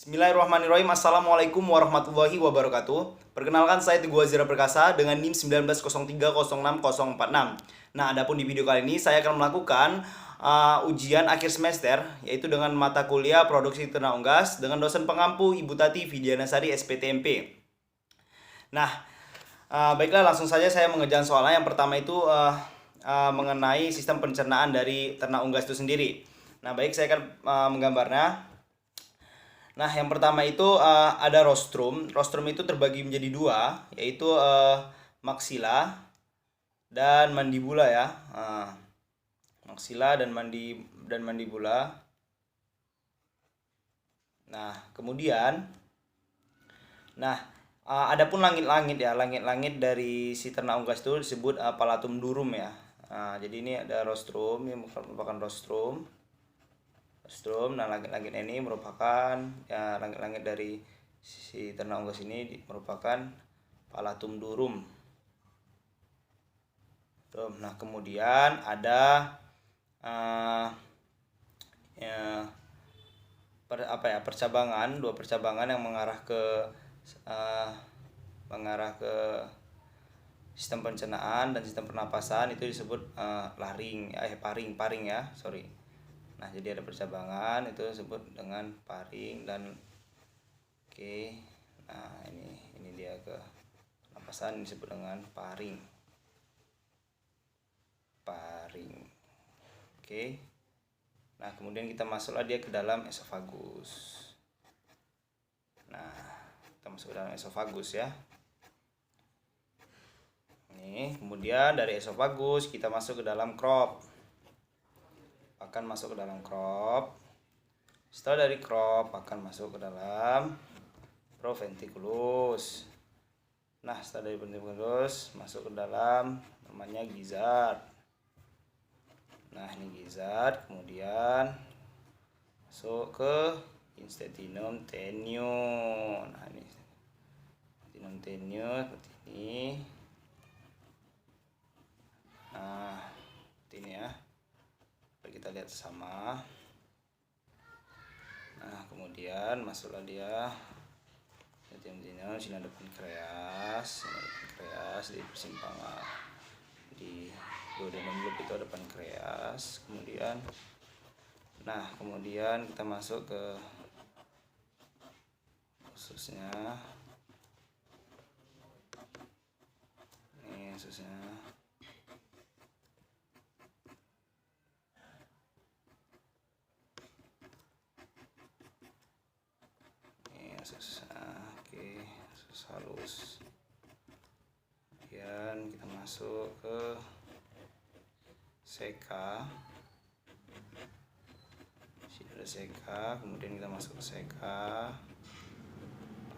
Bismillahirrahmanirrahim. Assalamualaikum warahmatullahi wabarakatuh. Perkenalkan, saya Teguh Azira Perkasa dengan NIM 1903060046. Nah, adapun di video kali ini saya akan melakukan ujian akhir semester, yaitu dengan mata kuliah Produksi Ternak Unggas dengan dosen pengampu Ibu Tati Widianasari SPTMP. Nah, baiklah, langsung saja saya mengerjakan soalnya. Yang pertama itu mengenai sistem pencernaan dari ternak unggas itu sendiri. Nah, baik, saya akan menggambarnya. Nah, yang pertama itu ada rostrum. Rostrum itu terbagi menjadi dua, yaitu maksila dan mandibula ya. Maksila dan mandibula. Nah, kemudian, adapun langit-langit ya, langit-langit dari si ternak unggas itu disebut palatum durum ya. Jadi ini ada rostrum, ini merupakan rostrum. Nah, langit-langit ini merupakan ya, langit-langit dari si ternak unggas ini merupakan palatum durum. Nah, kemudian ada dua percabangan yang mengarah ke sistem pencernaan dan sistem pernapasan, itu disebut paring ya, sorry. Nah, jadi ada percabangan itu disebut dengan paring dan nah ini dia ke pernapasan, disebut dengan paring. Nah, kemudian kita masuklah dia ke dalam esofagus. Nah, kita masuk ke dalam esofagus ya. Nih, kemudian dari esofagus kita masuk ke dalam crop. Akan masuk ke dalam crop. Setelah dari crop akan masuk ke dalam proventriculus. Nah, setelah dari proventriculus masuk ke dalam namanya gizzard. Nah, ini gizzard, kemudian masuk ke intestinum tenue. Nah, ini intestinum tenue seperti ini. Nah, seperti ini ya. Kita lihat sama. Nah, kemudian masuklah dia sini ada pankreas, di persimpangan di duodenum loop itu ada pankreas. Kemudian kita masuk ke ususnya. Ini ususnya. Sus halus. Kemudian kita masuk ke seka. Sini ada seka, kemudian kita masuk ke seka.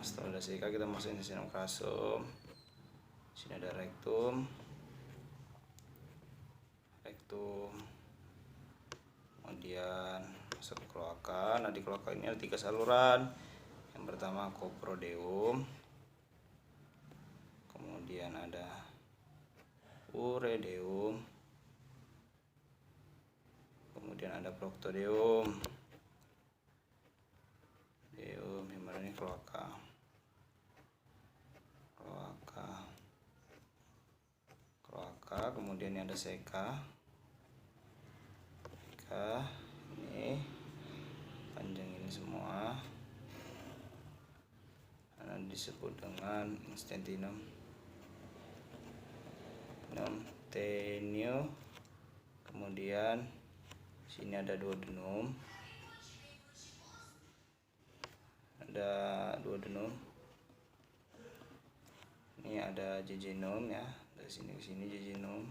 Setelah ada seka kita masuk ke sinum krasum. Sini ada rektum. Kemudian masuk ke kloaka. Nah, di kloaka ini ada 3 saluran. Yang pertama coprodeum, kemudian ada uredeum, kemudian ada proctodeum. Ini kloaka. Kemudian ini ada seka. Ini panjang ini semua. Disebut dengan intestinum tenue. Kemudian sini ada duodenum. Ini ada jejunum ya. Dari sini ke sini jejunum.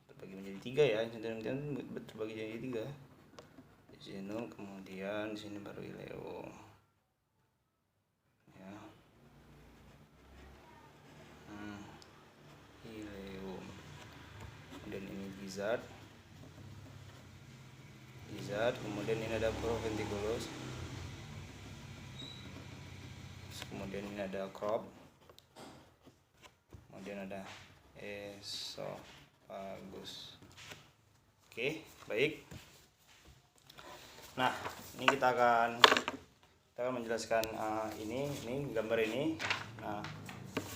Terbagi menjadi 3 ya. Terbagi jadi 3. Jejunum, kemudian di sini baru ileum. Ya. Ileum. Kemudian ini gizzard. Kemudian ini ada proventriculus. Kemudian ini ada crop. Kemudian ada esofagus. Baik. Nah, ini kita akan menjelaskan ini gambar ini. Nah,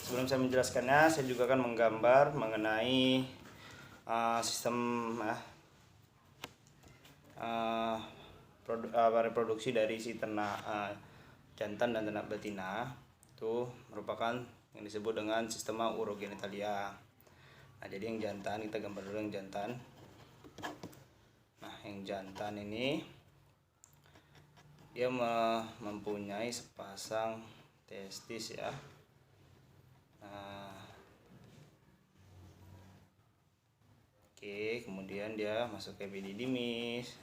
sebelum saya menjelaskannya, saya juga akan menggambar mengenai sistem reproduksi dari si ternak jantan dan ternak betina. Itu merupakan yang disebut dengan sistema urogenitalia. Nah, jadi yang jantan, kita gambar dulu yang jantan. Nah, yang jantan ini dia mempunyai sepasang testis ya. Nah, oke, kemudian dia masuk ke epididymis.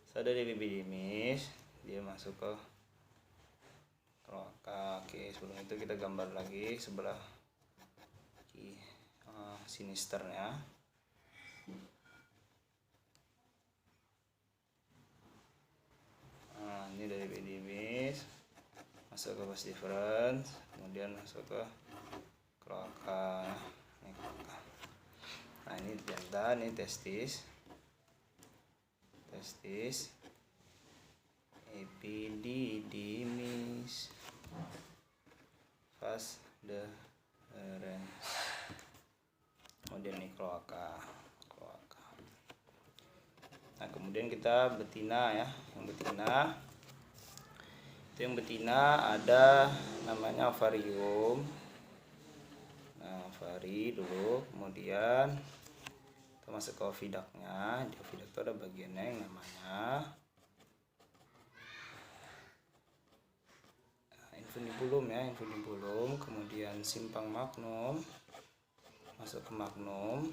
Setelah dari epididymis, dia masuk ke kloaka. Oke, sebelum itu kita gambar lagi sebelah sinisternya. Nah, ini dari epididymis masuk ke vas deferens, kemudian masuk ke kloaka. Nah, ini jantan, ini testis, epididymis, vas deferens, kemudian ini kloaka. Nah, kemudian kita betina ya. Yang betina ada namanya ovarium. Nah, ovari dulu, kemudian kita masuk ke ovidaknya. Di ovidak itu ada bagiannya yang namanya infundibulum ya, kemudian simpang magnum, masuk ke magnum.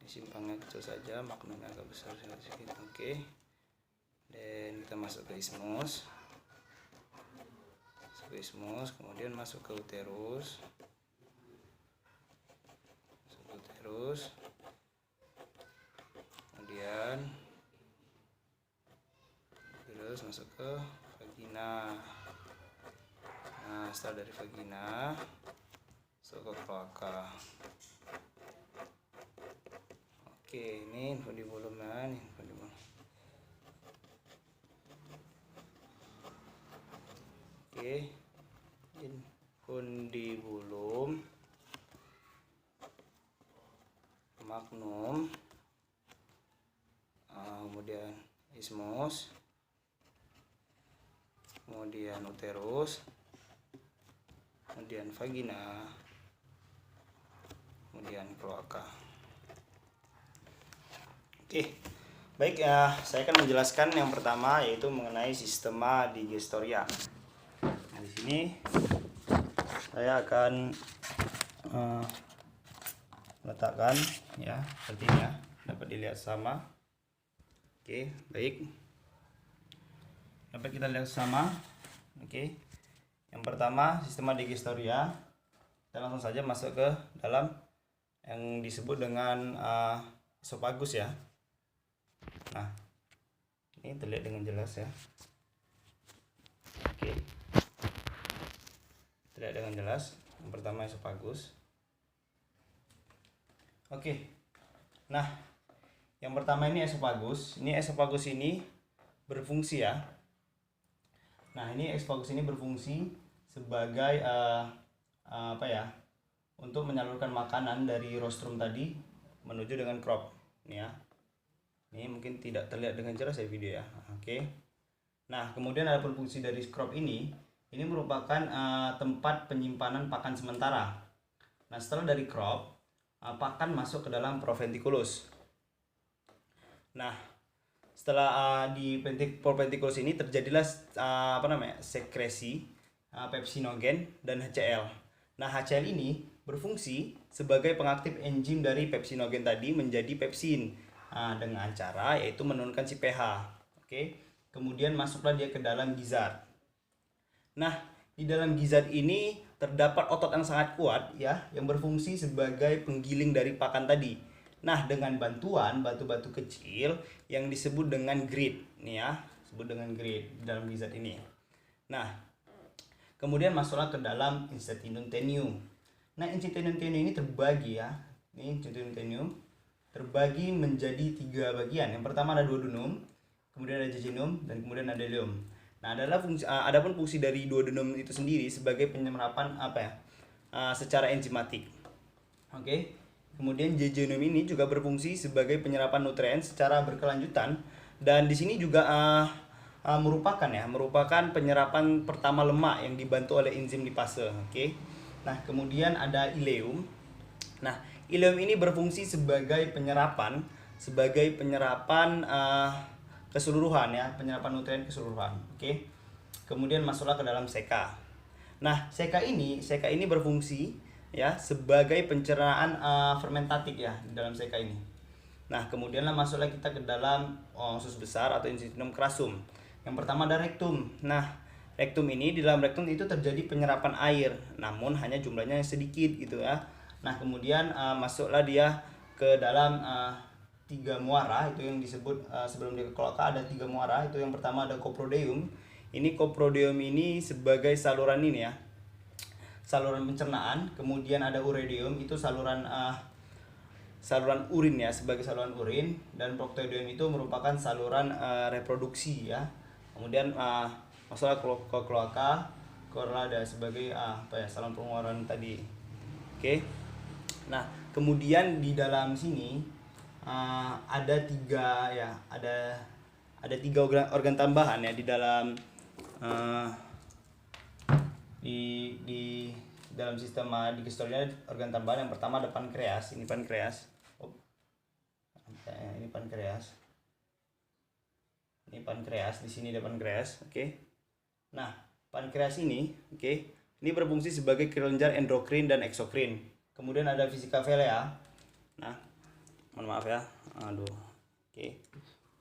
Simpangnya kecil saja, magnumnya agak besar sedikit. Oke. Dan kita masuk ke ismus. Kemudian masuk ke uterus. Kemudian masuk ke vagina. Nah, setelah dari vagina masuk ke kloaka. Oke, ini infundibulumnya, Oke, infundibulum, magnum, kemudian ismus, kemudian uterus, kemudian vagina, kemudian kloaka. Oke, baik ya, saya akan menjelaskan yang pertama yaitu mengenai sistema digestoria. Nah, di sini saya akan letakkan ya, seperti ini ya, dapat dilihat sama. Oke, baik. Dapat kita lihat sama. Oke. Yang pertama sistema digestoria. Kita langsung saja masuk ke dalam yang disebut dengan esofagus ya. Nah, ini terlihat dengan jelas ya. Oke, terlihat dengan jelas. Yang pertama esofagus. Oke, nah yang pertama ini esofagus. Ini esofagus ini berfungsi ya. Nah, ini esofagus ini berfungsi sebagai apa ya? Untuk menyalurkan makanan dari rostrum tadi menuju dengan crop. Ini ya. Ini mungkin tidak terlihat dengan jelas ya video ya. Oke. Nah, kemudian ada fungsi dari crop ini merupakan tempat penyimpanan pakan sementara. Nah, setelah dari crop, pakan masuk ke dalam proventriculus. Nah, setelah di proventriculus ini terjadilah sekresi pepsinogen dan HCl. Nah, HCl ini berfungsi sebagai pengaktif enzim dari pepsinogen tadi menjadi pepsin. Dengan cara yaitu menurunkan si pH. Oke. Kemudian masuklah dia ke dalam gizzard. Nah, di dalam gizzard ini terdapat otot yang sangat kuat ya, yang berfungsi sebagai penggiling dari pakan tadi. Nah, dengan bantuan batu-batu kecil yang disebut dengan grit nih ya, disebut dengan grit di dalam gizzard ini. Nah, kemudian masuklah ke dalam institutum tendium. Nah, institutum tendium ini terbagi ya. Ini institutum tendium terbagi menjadi 3 bagian. Yang pertama ada duodenum, kemudian ada jejunum, dan kemudian ada ileum. Nah, adapun fungsi dari duodenum itu sendiri sebagai penyerapan secara enzimatik. Oke. Kemudian jejunum ini juga berfungsi sebagai penyerapan nutrien secara berkelanjutan, dan di sini juga merupakan penyerapan pertama lemak yang dibantu oleh enzim lipase. Oke. Nah, kemudian ada ileum. Nah, ileum ini berfungsi sebagai penyerapan keseluruhan ya, penyerapan nutrien keseluruhan. Oke. Kemudian masuklah ke dalam seka. Nah, seka ini berfungsi ya sebagai pencernaan fermentatif ya di dalam seka ini. Nah, kemudianlah masuklah kita ke dalam usus besar atau intestinum crassum. Yang pertama ada rektum. Nah, rektum ini, di dalam rektum itu terjadi penyerapan air, namun hanya jumlahnya yang sedikit gitu ya. Nah, kemudian masuklah dia ke dalam 3 muara, itu yang disebut sebelum dia ke kloaka ada 3 muara. Itu yang pertama ada coprodeum. Ini coprodeum ini sebagai saluran ini ya, saluran pencernaan. Kemudian ada uredeum, itu saluran urin ya, sebagai saluran urin. Dan proctodeum itu merupakan saluran reproduksi ya. Kemudian masalah kloaka, ada sebagai saluran pengeluaran tadi. Oke. Nah, kemudian di dalam sini ada 3 ya, ada 3 organ tambahan ya di dalam di dalam sistem digestorinya. Organ tambahan yang pertama ada pankreas. Ini pankreas. Ini pankreas. Ini pankreas, di sini ada pankreas. Oke. Nah, pankreas ini, ini berfungsi sebagai kelenjar endokrin dan eksokrin. Kemudian ada vesika velea. Nah, mohon maaf ya. Oke.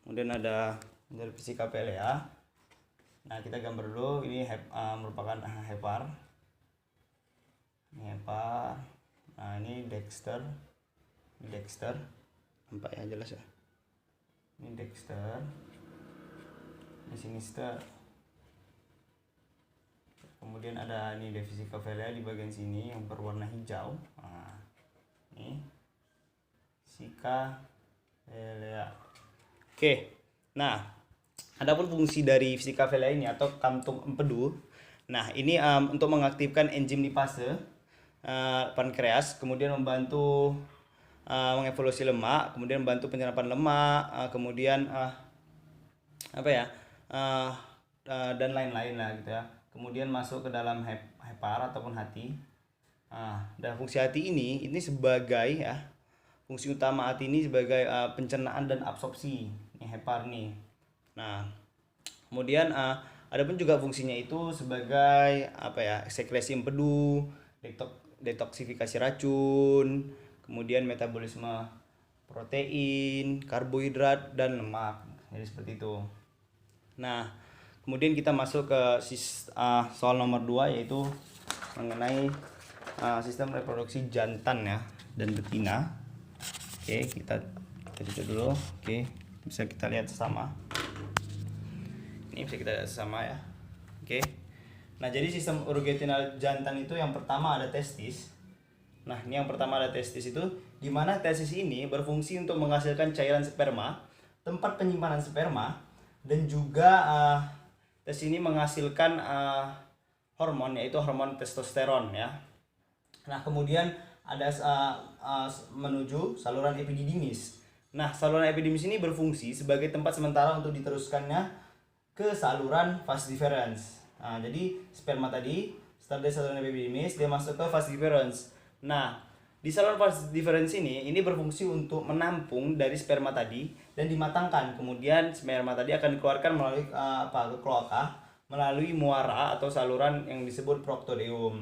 Kemudian ada vesika velea. Nah, kita gambar dulu. Ini merupakan hepar. Ini hepar. Nah, ini dexter. Nampak ya, jelas ya. Ini dexter. Ini sinister. Kemudian ada ini vesika velea di bagian sini yang berwarna hijau. Nah, ini vesika velea. Oke. Nah, adapun fungsi dari vesika velea ini atau kantung empedu. Nah, ini untuk mengaktifkan enzim lipase pankreas, kemudian membantu mengevolusi lemak, kemudian membantu penyerapan lemak, kemudian dan lain-lain lah gitu ya. Kemudian masuk ke dalam hepar ataupun hati. Dan fungsi hati ini sebagai ya, fungsi utama hati ini sebagai pencernaan dan absorpsi. Ini hepar nih. Nah, kemudian ada pun juga fungsinya itu sebagai sekresi empedu, detoksifikasi racun, kemudian metabolisme protein, karbohidrat, dan lemak. Jadi seperti itu. Nah, kemudian kita masuk ke soal nomor 2, yaitu mengenai sistem reproduksi jantan ya dan betina. Oke, kita tutup dulu. Oke, bisa kita lihat sama. Ini bisa kita lihat sama ya. Oke. Nah, jadi sistem urogenital jantan itu yang pertama ada testis. Nah, ini yang pertama ada testis, itu di mana testis ini berfungsi untuk menghasilkan cairan sperma, tempat penyimpanan sperma, dan juga testis ini menghasilkan hormon, yaitu hormon testosteron ya. Nah, kemudian ada menuju saluran epididymis. Nah, saluran epididymis ini berfungsi sebagai tempat sementara untuk diteruskannya ke saluran vas deferens. Nah, jadi sperma tadi setelah dari saluran epididymis dia masuk ke vas deferens. Nah, di saluran vas deferens ini berfungsi untuk menampung dari sperma tadi dan dimatangkan. Kemudian sperma tadi akan dikeluarkan melalui ke kloaka melalui muara atau saluran yang disebut proctodeum.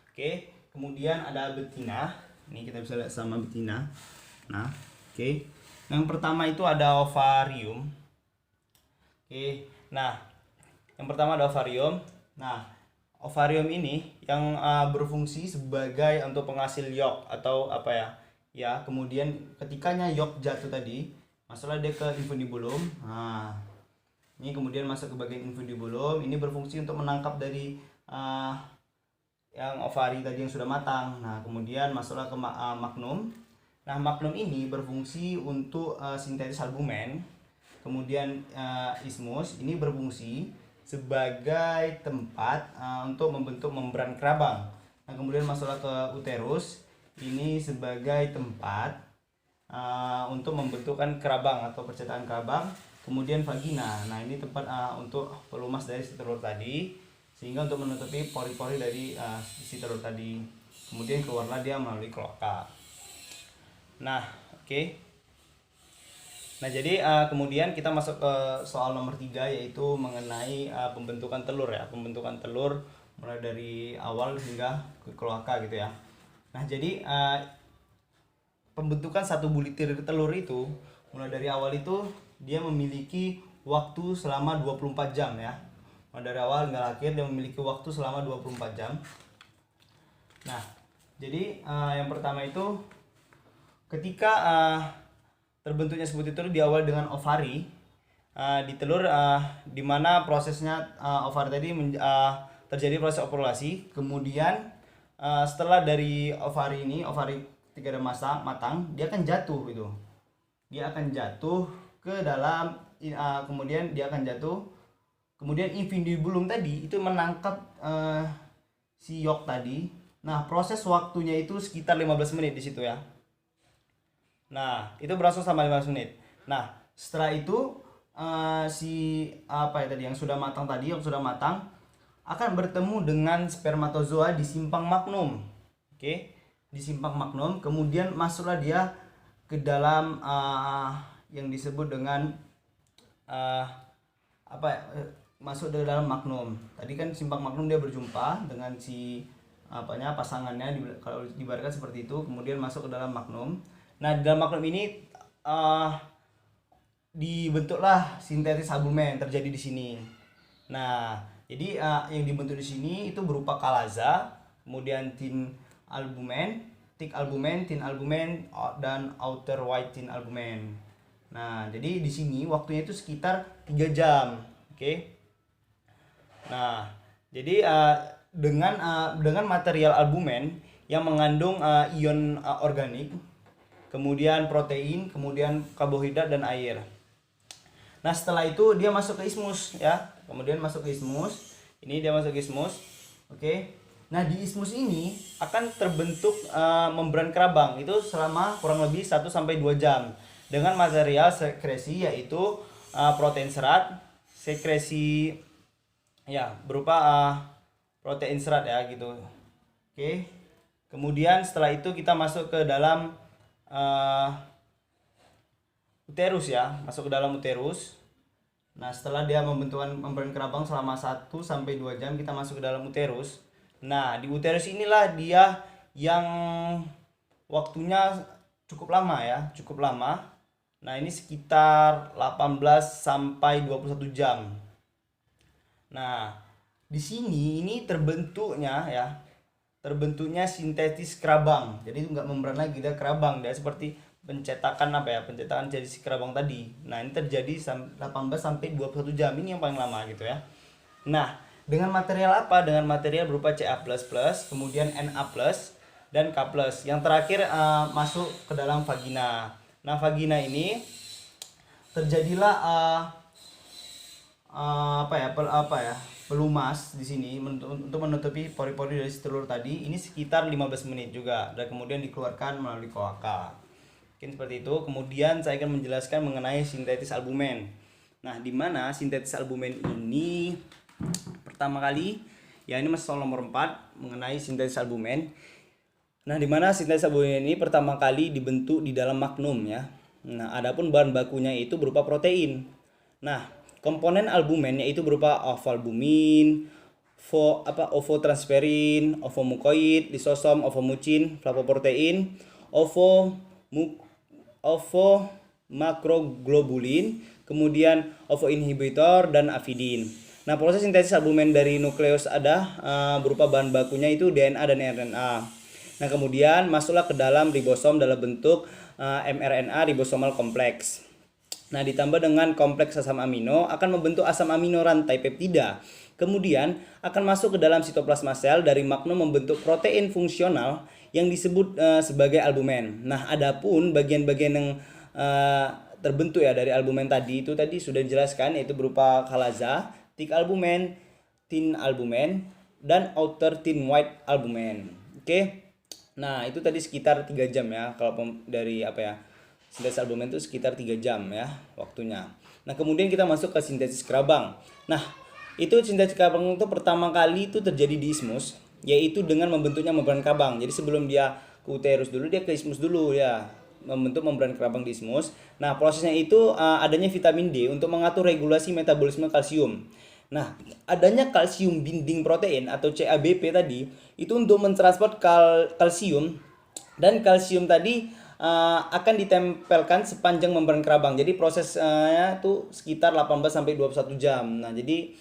Oke, kemudian ada betina. Ini kita bisa lihat sama betina. Nah, oke. Yang pertama itu ada ovarium. Oke. Nah, yang pertama ada ovarium. Nah, ovarium ini yang berfungsi sebagai untuk penghasil yolk atau kemudian ketikanya yolk jatuh tadi, masuklah dia ke infundibulum. Nah, ini kemudian masuk ke bagian infundibulum. Ini berfungsi untuk menangkap dari yang ovari tadi yang sudah matang. Nah, kemudian masuklah ke magnum. Nah, magnum ini berfungsi untuk sintesis albumen. kemudian ismus ini berfungsi sebagai tempat untuk membentuk membran kerabang. Nah, kemudian masuklah ke uterus, ini sebagai tempat untuk membentukkan kerabang atau percetakan kerabang. Kemudian vagina, nah ini tempat untuk pelumas dari si telur tadi, sehingga untuk menutupi pori-pori dari si telur tadi. Kemudian keluarlah dia melalui kloaka. Nah, oke. Nah, jadi kemudian kita masuk ke soal nomor 3, yaitu mengenai pembentukan telur ya. Pembentukan telur mulai dari awal hingga ke kloaka gitu ya. Nah, jadi pembentukan satu butir telur itu mulai dari awal itu dia memiliki waktu selama 24 jam ya. Mulai dari awal hingga akhir dia memiliki waktu selama 24 jam. Nah, jadi yang pertama itu ketika terbentuknya sebuah telur diawali dengan ovari di telur, di mana prosesnya ovari tadi terjadi proses ovulasi. Kemudian setelah dari ovari ini, ovari ketika ada matang, dia akan jatuh gitu. Dia akan jatuh ke dalam kemudian dia akan jatuh. Kemudian infundibulum tadi itu menangkap si yolk tadi. Nah, proses waktunya itu sekitar 15 menit di situ ya. Nah, itu berlangsung sama 15 menit. Nah, setelah itu si yang sudah matang akan bertemu dengan spermatozoa di simpang magnum. Oke, di simpang magnum, kemudian masuklah dia ke dalam yang disebut dengan masuk ke dalam magnum. Tadi kan simpang magnum dia berjumpa dengan si pasangannya, kalau diibaratkan seperti itu, kemudian masuk ke dalam magnum. Nah, di dalam magnum ini dibentuklah sintetis albumen terjadi di sini. Nah, jadi yang dibentuk di sini itu berupa kalaza, kemudian tin albumen, thick albumen, tin albumen, dan outer white tin albumen. Nah, jadi di sini waktunya itu sekitar 3 jam. Oke. Nah, jadi dengan material albumen yang mengandung ion organik, kemudian protein, kemudian karbohidrat dan air. Nah, setelah itu dia masuk ke ismus ya. Kemudian masuk ke ismus. Ini dia masuk ke ismus. Oke. Nah, di ismus ini akan terbentuk membran kerabang itu selama kurang lebih 1 sampai 2 jam dengan material sekresi, yaitu protein serat, sekresi ya berupa protein serat ya gitu. Oke. Kemudian setelah itu kita masuk ke dalam uterus ya, masuk ke dalam uterus. Nah, setelah dia membentukkan membran kerabang selama 1 sampai 2 jam, kita masuk ke dalam uterus. Nah, di uterus inilah dia yang waktunya cukup lama ya, cukup lama. Nah, ini sekitar 18 sampai 21 jam. Nah, di sini ini terbentuknya sintetis kerabang. Jadi enggak membran lagi, dia kerabang, dia seperti pencetakan pencetakan jadi si kerabang tadi. Nah, ini terjadi 18 sampai 21 jam, ini yang paling lama gitu ya. Nah, dengan material apa? Dengan material berupa Ca++, kemudian Na+, dan K+. Yang terakhir masuk ke dalam vagina. Nah, vagina ini terjadilah pelumas di sini untuk menutupi pori-pori dari telur tadi. Ini sekitar 15 menit juga, dan kemudian dikeluarkan melalui kloaka. Mungkin seperti itu. Kemudian saya akan menjelaskan mengenai sintetis albumen. Nah, di mana sintetis albumen ini pertama kali ya, ini masuk soal nomor 4 mengenai sintetis albumen. Nah, di mana sintetis albumen ini pertama kali dibentuk di dalam magnum ya. Nah, adapun bahan bakunya itu berupa protein. Nah, komponen albumen yaitu berupa ovalbumin, ovotransferin, ovomukoid, lisosom, ovomucin, flavoprotein, ovomakroglobulin, kemudian ovoinhibitor dan avidin. Nah, proses sintesis albumen dari nukleus ada berupa bahan bakunya itu DNA dan RNA. Nah, kemudian masuklah ke dalam ribosom dalam bentuk mRNA ribosomal kompleks. Nah, ditambah dengan kompleks asam amino akan membentuk asam amino rantai peptida. Kemudian akan masuk ke dalam sitoplasma sel, dari magnum membentuk protein fungsional yang disebut sebagai albumen. Nah, adapun bagian-bagian yang terbentuk ya dari albumen tadi, itu tadi sudah dijelaskan, yaitu berupa kalaza, thick albumen, thin albumen, dan outer thin white albumen. Oke. Nah, itu tadi sekitar 3 jam ya. Kalau dari apa ya? Sintesis albumen itu sekitar 3 jam ya waktunya. Nah, kemudian kita masuk ke sintesis kerabang. Nah, itu sintesis kerabang itu pertama kali itu terjadi di ismus, yaitu dengan membentuknya membran kerabang. Jadi sebelum dia ke uterus dulu, dia ke ismus dulu ya, membentuk membran kerabang di ismus. Nah, prosesnya itu adanya vitamin D untuk mengatur regulasi metabolisme kalsium. Nah, adanya kalsium binding protein atau CABP tadi itu untuk mentransport kalsium, dan kalsium tadi akan ditempelkan sepanjang membran kerabang. Jadi prosesnya itu sekitar 18 sampai 21 jam. Nah, jadi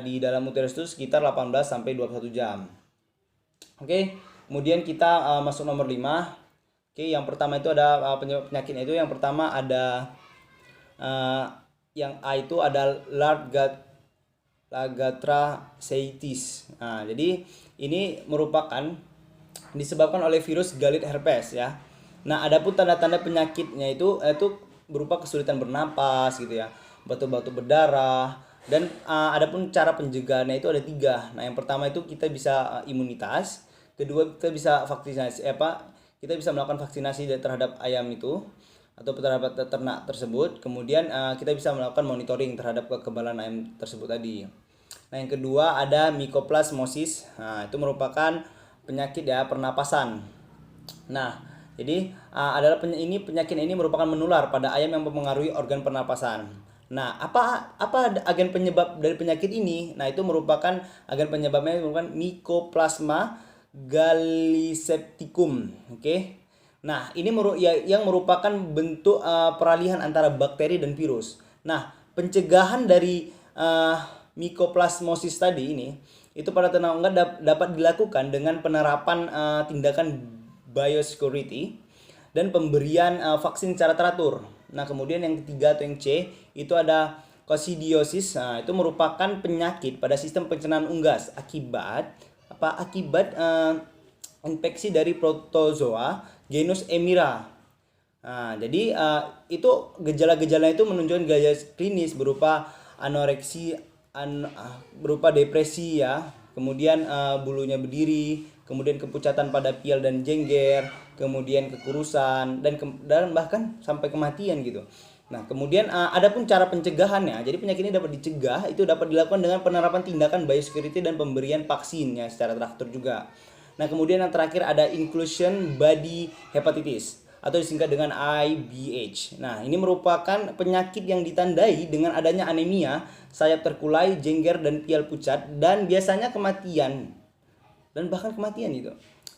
di dalam uterus itu sekitar 18 sampai 21 jam. Oke, kemudian kita masuk nomor 5. Oke, yang pertama itu ada penyakitnya itu. Yang pertama ada yang A itu ada Lagatraceatis. Nah, jadi ini merupakan disebabkan oleh virus Galit herpes ya. Nah, adapun tanda-tanda penyakitnya itu berupa kesulitan bernapas gitu ya, batuk-batuk berdarah, dan adapun cara pencegahannya itu ada 3. Nah, yang pertama itu kita bisa imunitas, kedua kita bisa vaksinasi kita bisa melakukan vaksinasi terhadap ayam itu atau terhadap ternak tersebut. Kemudian kita bisa melakukan monitoring terhadap kekebalan ayam tersebut tadi. Nah, yang kedua ada mycoplasmosis. Nah, itu merupakan penyakit ya pernapasan. Nah, jadi penyakit ini merupakan menular pada ayam yang mempengaruhi organ pernapasan. Nah, apa agen penyebab dari penyakit ini? Nah, itu merupakan agen penyebabnya merupakan Mycoplasma gallisepticum. Oke. Nah, ini yang merupakan bentuk peralihan antara bakteri dan virus. Nah, pencegahan dari mycoplasmosis tadi ini itu pada ternak unggas dapat dilakukan dengan penerapan tindakan biosecurity dan pemberian vaksin secara teratur. Nah, kemudian yang ketiga atau yang C itu ada coccidiosis. Nah, itu merupakan penyakit pada sistem pencernaan unggas akibat infeksi dari protozoa genus Emira. Nah, jadi itu gejala-gejala itu menunjukkan gejala klinis berupa anoreksi, berupa depresi ya, kemudian bulunya berdiri, kemudian kepucatan pada pial dan jengger, kemudian kekurusan dan bahkan sampai kematian gitu. Nah, kemudian adapun cara pencegahannya, jadi penyakit ini dapat dicegah itu dapat dilakukan dengan penerapan tindakan biosecurity dan pemberian vaksinnya secara teratur juga. Nah, kemudian yang terakhir ada inclusion body hepatitis atau disingkat dengan IBH. Nah, ini merupakan penyakit yang ditandai dengan adanya anemia, sayap terkulai, jengger dan pial pucat, dan biasanya kematian dan bahkan kematian itu.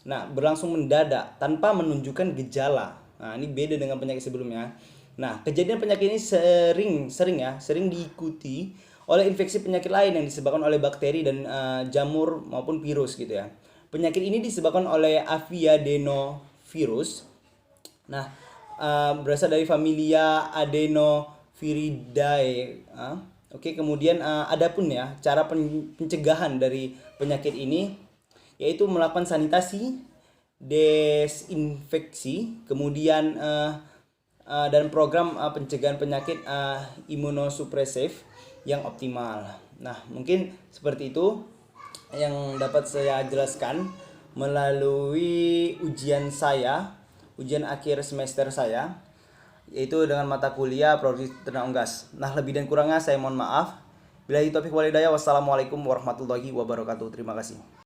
Nah, berlangsung mendadak tanpa menunjukkan gejala. Nah, ini beda dengan penyakit sebelumnya. Nah, kejadian penyakit ini sering diikuti oleh infeksi penyakit lain yang disebabkan oleh bakteri dan jamur maupun virus gitu ya. Penyakit ini disebabkan oleh aviadenovirus. Nah, berasal dari familia Adenoviridae. Oke, kemudian adapun ya cara pencegahan dari penyakit ini yaitu melakukan sanitasi, desinfeksi, kemudian dan program pencegahan penyakit imunosupresif yang optimal. Nah, mungkin seperti itu yang dapat saya jelaskan melalui ujian akhir semester saya, yaitu dengan mata kuliah produksi ternak unggas. Nah, lebih dan kurangnya saya mohon maaf. Billahi taufiq wal hidayah. Wassalamualaikum warahmatullahi wabarakatuh. Terima kasih.